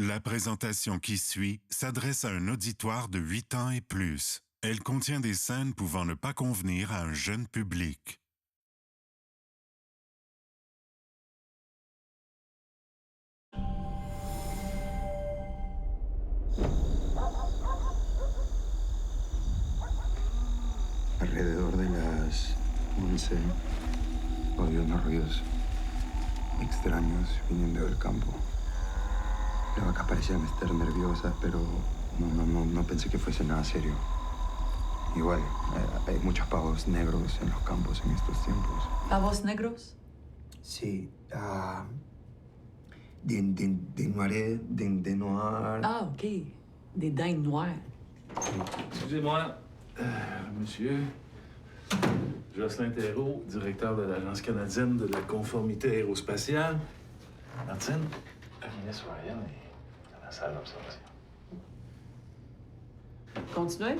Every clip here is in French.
La présentation qui suit s'adresse à un auditoire de 8 ans et plus. Elle contient des scènes pouvant ne pas convenir à un jeune public. Alrededor de las 11 oí unos ruidos extraños viniendo del campo. Las vacas parecían estar nerviosas, pero no pensé que fuese nada serio. Igual, hay muchos pavos negros en los campos en estos tiempos. ¿Pavos negros? Sí, des noirs, des noirs. Ah, OK. Des dindes noires. Excusez-moi, monsieur. Jocelyn Thérault, directeur de l'Agence canadienne de la conformité aérospatiale. Martine, la ministre Ryan est dans la salle d'observation. Continuez.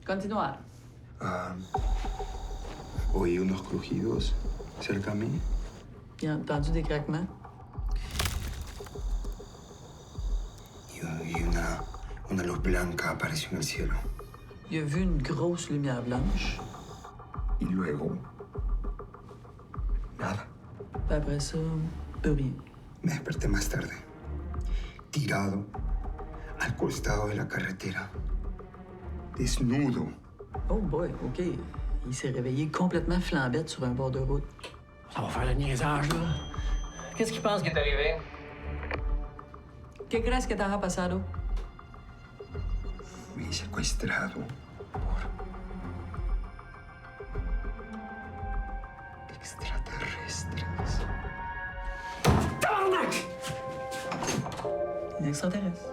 Continuar. Oí unos crujidos cerca a mí. Bien entendu des craquements. Y una luz blanca apareció en el cielo. Il a vu une grosse lumière blanche. Y luego, nada. Puis après ça, plus rien. Me desperté más tarde, tirado al costado de la carretera, desnudo. Oh boy, OK. Il s'est réveillé complètement flambette sur un bord de route. Ça va faire le niaisage, là. Qu'est-ce qu'il pense qui est arrivé? ¿Qué crees que te ha pasado? Fui secuestrado por extraterrestres. Tabarnak! Les extraterrestres.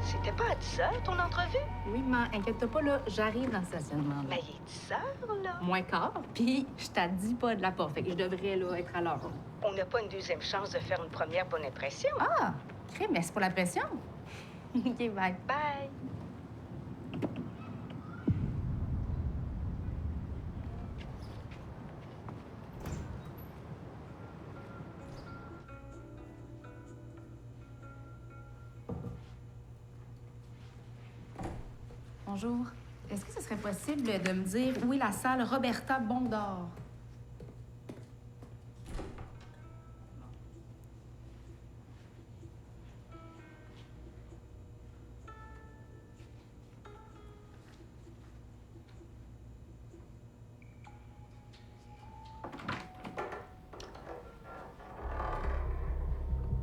C'était pas à 10 heures, ton entrevue? Oui, mais inquiète-toi pas, là, j'arrive dans le stationnement. Mais il est 10 heures, là. Moins quart, puis je t'ai dit pas de la porte, fait que je devrais, là, être à l'heure. On n'a pas une deuxième chance de faire une première bonne impression. Ah! Crème, mais c'est pour la pression. OK, bye. Bye. Bonjour. Est-ce que ce serait possible de me dire où est la salle Roberta Bondor?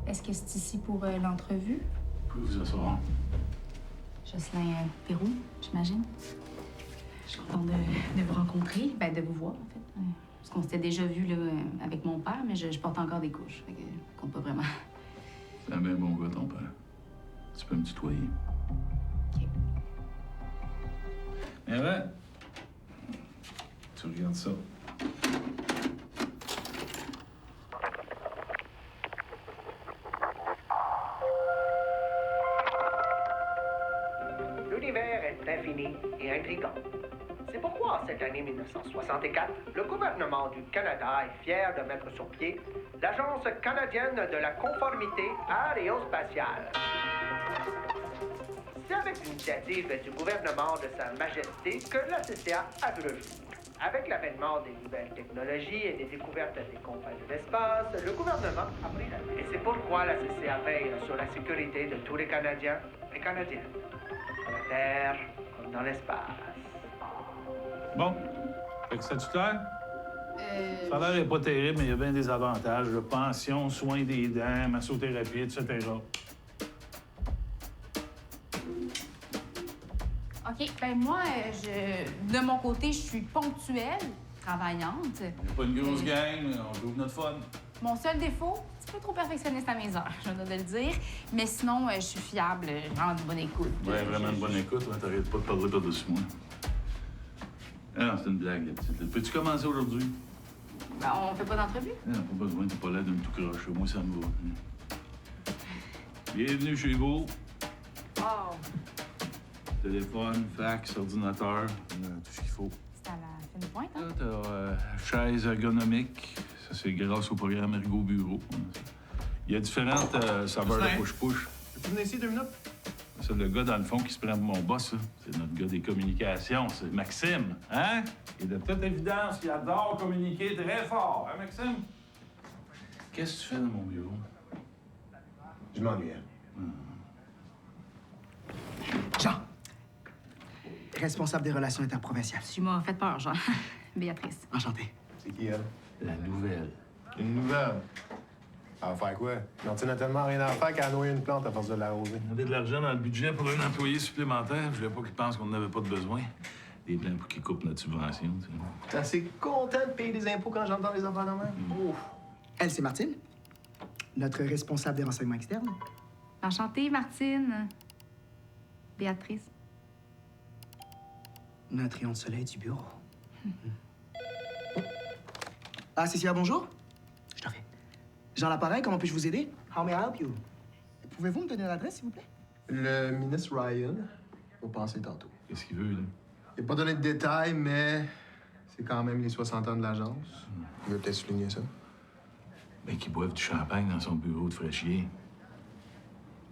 Est-ce que c'est ici pour l'entrevue? Pouvez vous asseoir. Jocelyn Thérault, j'imagine. Je suis contente de vous rencontrer, ben de vous voir, en fait. Parce qu'on s'était déjà vu là, avec mon père, mais je porte encore des couches. Fait que je compte pas vraiment. C'est un bien bon gars, ton père. Tu peux me tutoyer. OK. Mais ouais. Tu regardes ça. L'univers est infini et intrigant. C'est pourquoi, cette année 1964, le gouvernement du Canada est fier de mettre sur pied l'Agence canadienne de la conformité aérospatiale. C'est avec l'initiative du gouvernement de Sa Majesté que la CCA a vu le jour. Avec l'avènement des nouvelles technologies et des découvertes des confins de l'espace, le gouvernement a pris la main. Et c'est pourquoi la CCA veille sur la sécurité de tous les Canadiens et Canadiennes. Sur la Terre comme dans l'espace. Bon. Fait que c'est-tu clair? Le salaire n'est pas terrible, mais il y a bien des avantages. Pension, soins des dents, massothérapie, etc. OK, ben moi, de mon côté, je suis ponctuelle, travaillante. On n'est pas une grosse gang, mais on trouve notre fun. Mon seul défaut, un petit peu trop perfectionniste à mes heures, je dois le dire. Mais sinon, je suis fiable, j'ai vraiment de bonne écoute. Ouais, vraiment une bonne écoute. Ouais, t'arrêtes pas de parler par-dessus moi. Ah non, c'est une blague, la petite. Peux-tu commencer aujourd'hui? Ben, on fait pas d'entrevue? Non, pas besoin, t'es pas là de me tout crocher. Moi, ça me va. Bienvenue chez vous. Oh, Téléphone, fax, ordinateur, tout ce qu'il faut. c'est à la fine pointe, hein? Là, t'as chaise ergonomique. Ça, c'est grâce au programme Ergo Bureau. Il y a différentes saveurs de push-push. Tu venais ici 2 minutes? Ça, le gars, dans le fond, qui se prend pour mon boss, là, c'est notre gars des communications, c'est Maxime. Hein? Et de toute évidence, il adore communiquer très fort. Hein, Maxime? Qu'est-ce que tu fais dans mon bureau? Je m'ennuie. Jean, responsable des relations interprovinciales. Tu m'as fait peur, Jean. Béatrice. Enchanté. C'est qui, elle? La nouvelle. Une nouvelle. Elle va faire quoi? Martine a tellement rien à faire qu'elle a noyé une plante à force de l'arroser. On avait de l'argent dans le budget pour un employé supplémentaire. Je voulais pas qu'il pense qu'on n'avait pas de besoin. Des plans pour qu'ils coupent notre subvention, tu sais. T'es assez content de payer des impôts quand j'entends les affaires de même? Ouf. Elle, c'est Martine, notre responsable des renseignements externes. Enchantée, Martine. Béatrice. Notre rayon de soleil du bureau. Ah, Cécilia, bonjour. Je t'en fais. Jean l'appareil, comment puis-je vous aider? How may I help you? Pouvez-vous me donner l'adresse, s'il vous plaît? Le ministre Ryan va passer tantôt. Qu'est-ce qu'il veut, là? Il n'a pas donné de détails, mais c'est quand même les 60 ans de l'agence. Il veut peut-être souligner ça. Ben, qu'il boive du champagne dans son bureau de fraîchier.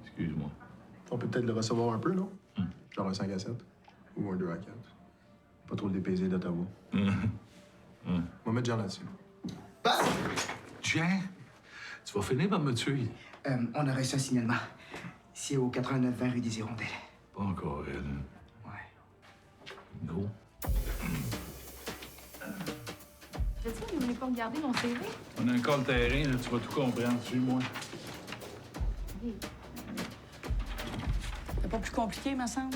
Excuse-moi. On peut peut-être le recevoir un peu, non? Genre un 5 à 7 ou un 2 à 4. Pas trop le dépayser d'Ottawa. On va mettre Jean là-dessus. Tiens, tu vas finir par me tuer. On a reçu un signalement. C'est au 89-20 rue des Hirondelles. Pas encore elle. Ouais. Gros. Fais-tu, vous voulez pas regarder mon CV? On a un col terrain, là, tu vas tout comprendre. Suis-moi. C'est pas plus compliqué, me semble.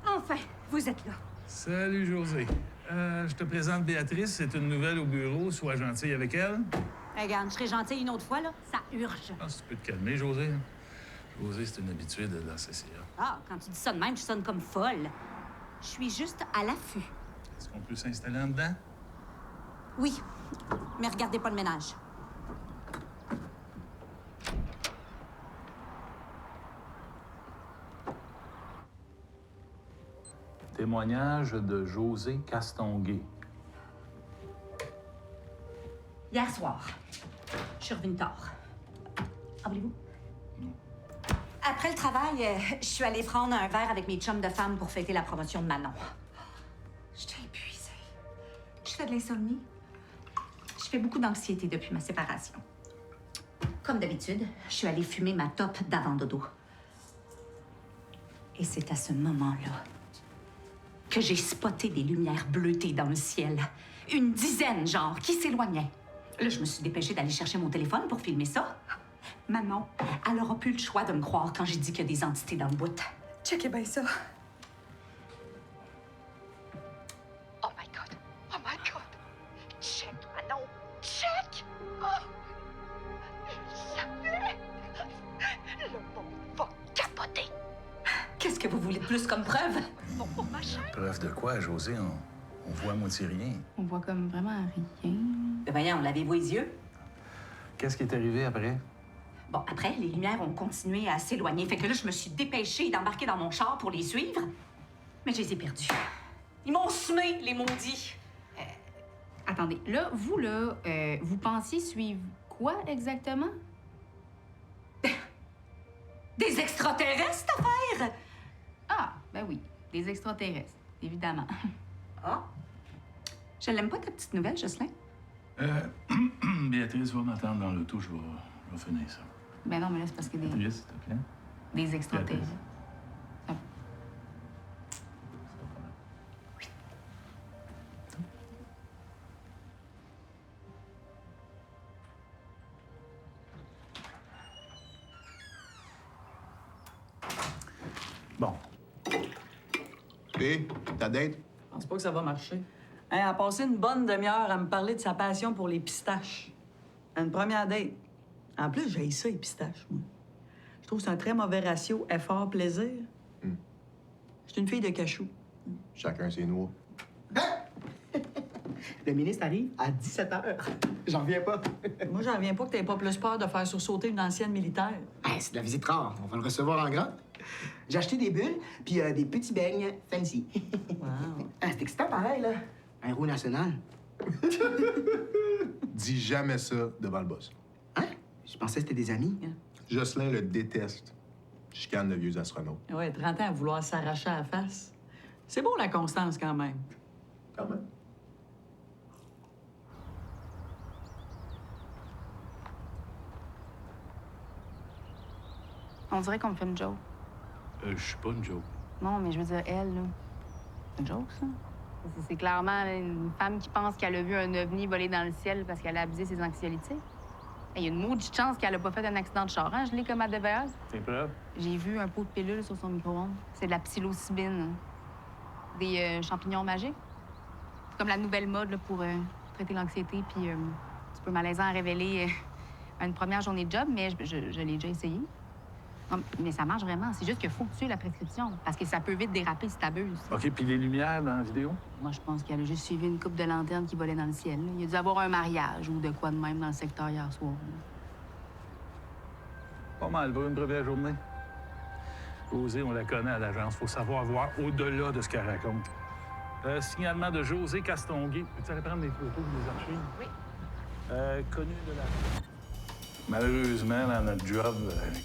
Enfin, vous êtes là. Salut, José. Je te présente Béatrice. C'est une nouvelle au bureau. Sois gentil avec elle. Regarde, je serai gentille une autre fois, là. Ça urge. Je pense que tu peux te calmer, José. José, c'est une habitude de la CCA. Ah, quand tu dis ça de même, je sonne comme folle. Je suis juste à l'affût. Est-ce qu'on peut s'installer en dedans? Oui, mais regardez pas le ménage. Témoignage de José Castonguay. Hier soir, je suis revenue tard. En voulez-vous? Après le travail, je suis allée prendre un verre avec mes chums de femmes pour fêter la promotion de Manon. J'étais épuisée. Je fais de l'insomnie. Je fais beaucoup d'anxiété depuis ma séparation. Comme d'habitude, je suis allée fumer ma top d'avant dodo. Et c'est à ce moment-là que j'ai spoté des lumières bleutées dans le ciel. Une dizaine, genre, qui s'éloignaient. Là, je me suis dépêchée d'aller chercher mon téléphone pour filmer ça. Manon, elle aura plus le choix de me croire quand j'ai dit qu'il y a des entités dans le bout. Checkez bien ça. Oh my God! Oh my God! Check, Manon! Check! Oh! Je savais! Le monde va capoter! Qu'est-ce que vous voulez de plus comme preuve? Bon, pour ma chaîne? Preuve de quoi, José? On voit à moitié rien. On voit comme vraiment rien. Voyons, lavez-vous les yeux. Qu'est-ce qui est arrivé après? Bon, après, les lumières ont continué à s'éloigner. Fait que là, je me suis dépêchée d'embarquer dans mon char pour les suivre. Mais je les ai perdus. Ils m'ont semé, les maudits. Attendez, là, vous pensiez suivre quoi exactement? Des extraterrestres, cette affaire! Ah, ben oui, des extraterrestres, évidemment. Ah? Je l'aime pas, ta petite nouvelle, Jocelyn? Béatrice va m'attendre dans l'auto. Je vais finir ça. Ben non, mais là, c'est parce que Béatrice, s'il te plaît. des extraterrestres. Ah. Bon. Et ta date? Je pense pas que ça va marcher. Hein, elle a passé une bonne demi-heure à me parler de sa passion pour les pistaches. Une première date. En plus, j'ai ça, les pistaches, moi. Je trouve que c'est un très mauvais ratio effort-plaisir. Je suis une fille de cachou. Chacun ses noix. Le ministre arrive à 17h. J'en reviens pas. Moi, j'en reviens pas que t'aies pas plus peur de faire sursauter une ancienne militaire. C'est de la visite rare. On va le recevoir en grand. J'ai acheté des bulles puis des petits beignes fancy. Wow. C'est excitant pareil, là. Un héros national. Dis jamais ça devant le boss. Hein? Je pensais que c'était des amis. Jocelyn le déteste. Chicane de vieux astronautes. Ouais, 30 ans à vouloir s'arracher à la face. C'est beau, la constance, quand même. Quand même. On dirait qu'on me fait une joke. Je suis pas une joke. Non, mais je veux dire, elle, là. C'est une joke, ça? C'est clairement là, une femme qui pense qu'elle a vu un ovni voler dans le ciel parce qu'elle a abusé ses anxiolytiques. Il y a une maudite chance qu'elle a pas fait un accident de char, hein? Je l'ai comme à DVS. C'est preuve? J'ai vu un pot de pilules sur son micro-ondes. C'est de la psilocybine. Des champignons magiques. C'est comme la nouvelle mode là, pour traiter l'anxiété puis un petit peu malaisant à révéler à une première journée de job, mais je l'ai déjà essayé. Non, mais ça marche vraiment. C'est juste qu'il faut que tu aies la prescription parce que ça peut vite déraper si t'abuses. OK, puis les lumières dans la vidéo? Moi, je pense qu'elle a juste suivi une coupe de lanternes qui volait dans le ciel. Il a dû avoir un mariage ou de quoi de même dans le secteur hier soir. Pas mal, une première journée. Josée, on la connaît à l'agence. Faut savoir voir au-delà de ce qu'elle raconte. Signalement de Josée Castonguay. Peux-tu aller prendre des photos des archives? Oui. Connue de la... Malheureusement, dans notre job,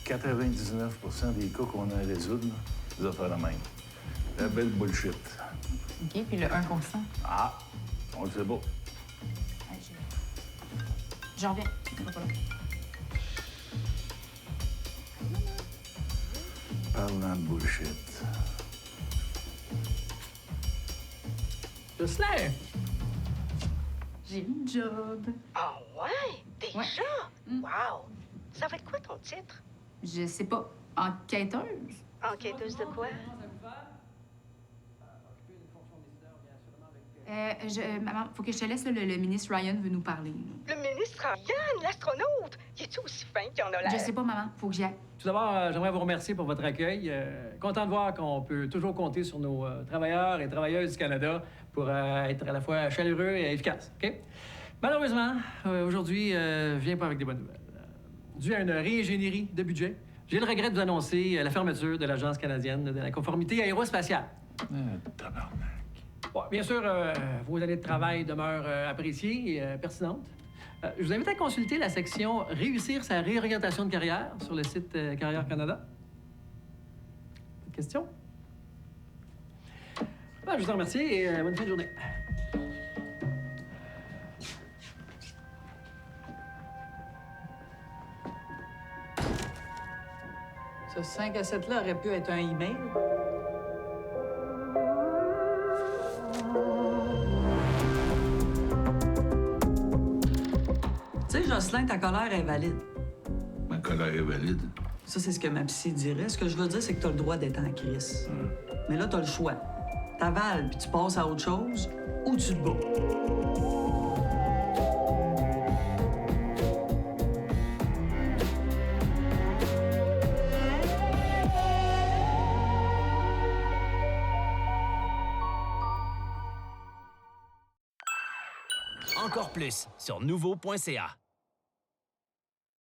99% des cas qu'on a à résoudre, c'est des affaires de même. La belle bullshit. OK, puis le 1 Ah, on le sait pas. Je reviens. Je serai pas là. Parlant de bullshit. Jocelyn! J'ai une job. Ah ouais? Déjà? Ouais. Wow! Ça va être quoi ton titre? Je sais pas. Enquêteuse? Enquêteuse de quoi? Maman, faut que je te laisse, là, le ministre Ryan veut nous parler. Le ministre Ryan, l'astronaute! Il est-tu aussi fin qu'il en a l'air? Je sais pas, maman. Faut que j'y aille. Tout d'abord, j'aimerais vous remercier pour votre accueil. Content de voir qu'on peut toujours compter sur nos travailleurs et travailleuses du Canada pour être à la fois chaleureux et efficaces. OK? Malheureusement, aujourd'hui, je viens pas avec des bonnes nouvelles. Dû à une réingénierie de budget, j'ai le regret de vous annoncer la fermeture de l'Agence canadienne de la conformité aérospatiale. Tabarnak. Bon, bien sûr, vos années de travail demeurent appréciées et pertinentes. Je vous invite à consulter la section « Réussir sa réorientation de carrière » sur le site Carrière Canada. D'autres questions? Ben, je vous en remercie et bonne fin de journée. Ce 5 à 7-là aurait pu être un email. Tu sais, Jocelyn, ta colère est valide. Ma colère est valide. Ça, c'est ce que ma psy dirait. Ce que je veux dire, c'est que t'as le droit d'être en crise. Mais là, t'as le choix. T'avales puis tu passes à autre chose ou tu te bats. Encore plus sur nouveau.ca.